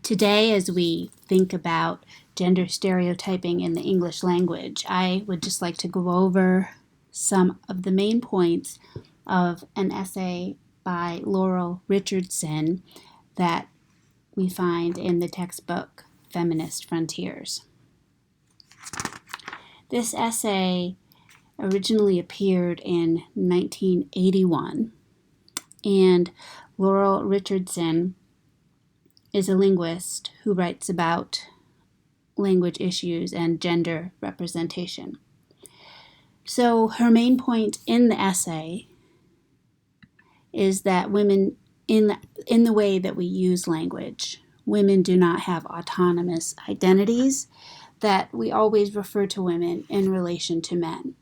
Today, as we think about gender stereotyping in the English language, I would just like to go over some of the main points of an essay by Laurel Richardson that we find in the textbook Feminist Frontiers. This essay originally appeared in 1981, and Laurel Richardson is a linguist who writes about language issues and gender representation. So her main point in the essay is that women, in the way that we use language, women do not have autonomous identities, that we always refer to women in relation to men.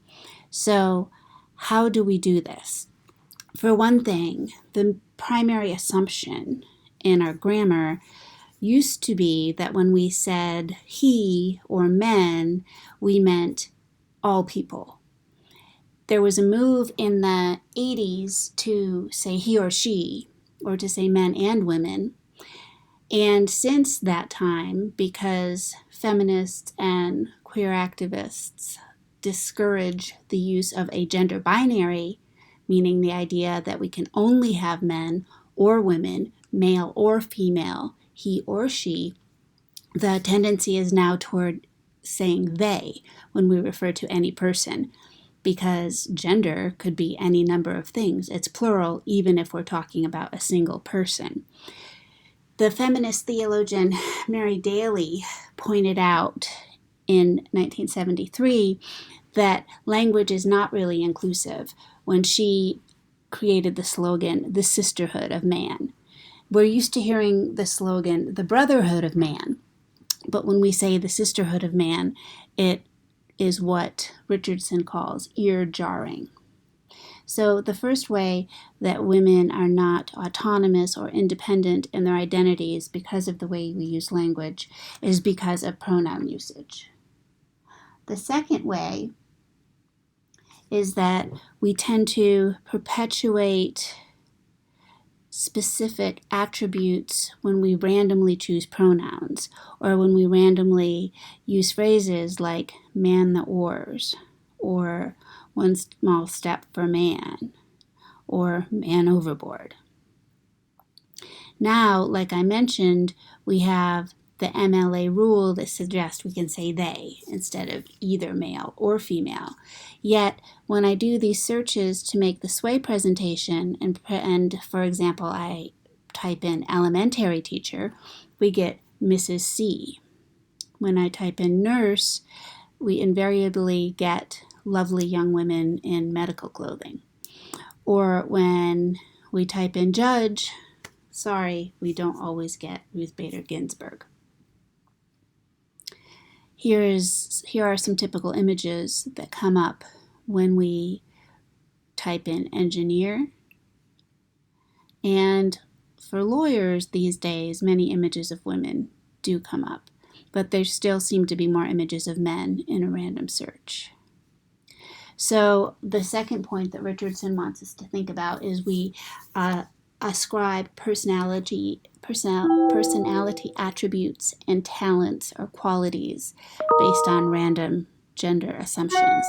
So how do we do this? For one thing, the primary assumption in our grammar used to be that when we said he or men, we meant all people. There was a move in the 80s to say he or she, or to say men and women. And since that time, because feminists and queer activists discourage the use of a gender binary, meaning the idea that we can only have men or women, male or female, he or she, the tendency is now toward saying they when we refer to any person, because gender could be any number of things. It's plural even if we're talking about a single person. The feminist theologian Mary Daly pointed out in 1973 that language is not really inclusive when she created the slogan, the sisterhood of man. We're used to hearing the slogan, the brotherhood of man, but when we say the sisterhood of man, it is what Richardson calls ear-jarring. So the first way that women are not autonomous or independent in their identities because of the way we use language is because of pronoun usage. The second way is that we tend to perpetuate specific attributes when we randomly choose pronouns, or when we randomly use phrases like man the oars, or one small step for man, or man overboard. Now, like I mentioned, we have the MLA rule that suggests we can say they instead of either male or female. Yet, when I do these searches to make the SWAY presentation, and for example, I type in elementary teacher, we get Mrs. C. When I type in nurse, we invariably get lovely young women in medical clothing. Or when we type in judge, sorry, we don't always get Ruth Bader Ginsburg. Here are some typical images that come up when we type in engineer. And for lawyers these days, many images of women do come up, but there still seem to be more images of men in a random search. So the second point that Richardson wants us to think about is we ascribe personality attributes and talents or qualities based on random gender assumptions.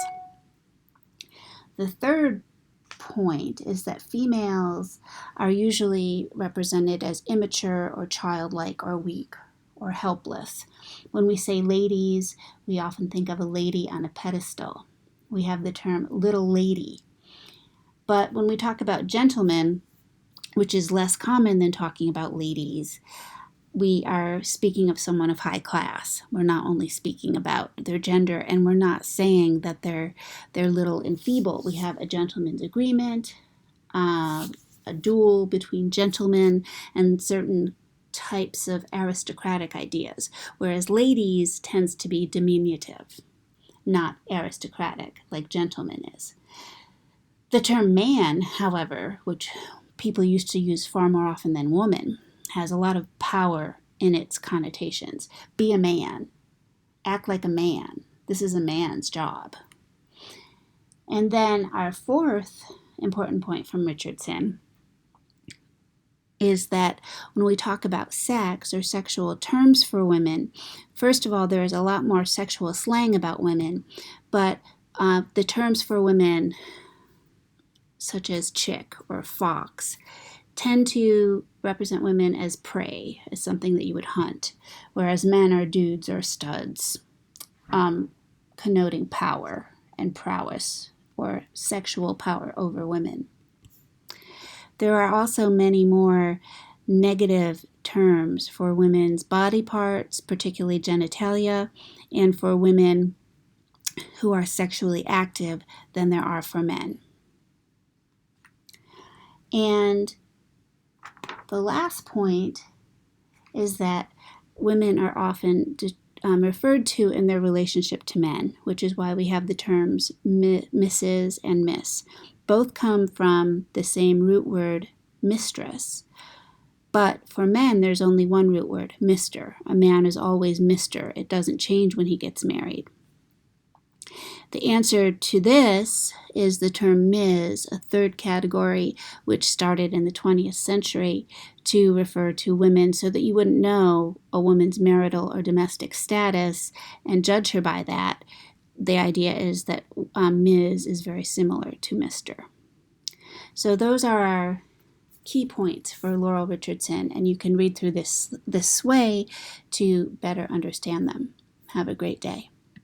The third point is that females are usually represented as immature or childlike or weak or helpless. When we say ladies, we often think of a lady on a pedestal. We have the term little lady. But when we talk about gentlemen, which is less common than talking about ladies, we are speaking of someone of high class. We're not only speaking about their gender, and we're not saying that they're little and feeble. We have a gentleman's agreement, a duel between gentlemen, and certain types of aristocratic ideas, whereas ladies tends to be diminutive, not aristocratic like gentleman is. The term man, however, which people used to use far more often than woman, has a lot of power in its connotations. Be a man. Act like a man. This is a man's job. And then our fourth important point from Richardson is that when we talk about sex or sexual terms for women, first of all, there is a lot more sexual slang about women, but the terms for women, such as chick or fox, tend to represent women as prey, as something that you would hunt, whereas men are dudes or studs, connoting power and prowess or sexual power over women. There are also many more negative terms for women's body parts, particularly genitalia, and for women who are sexually active than there are for men. And the last point is that women are often referred to in their relationship to men, which is why we have the terms Mrs. and Miss. Both come from the same root word, mistress. But for men, there's only one root word, Mr. A man is always Mr. It doesn't change when he gets married. The answer to this is the term Ms., a third category which started in the 20th century to refer to women so that you wouldn't know a woman's marital or domestic status and judge her by that. The idea is that Ms. is very similar to Mr. So those are our key points for Laurel Richardson, and you can read through this way to better understand them. Have a great day.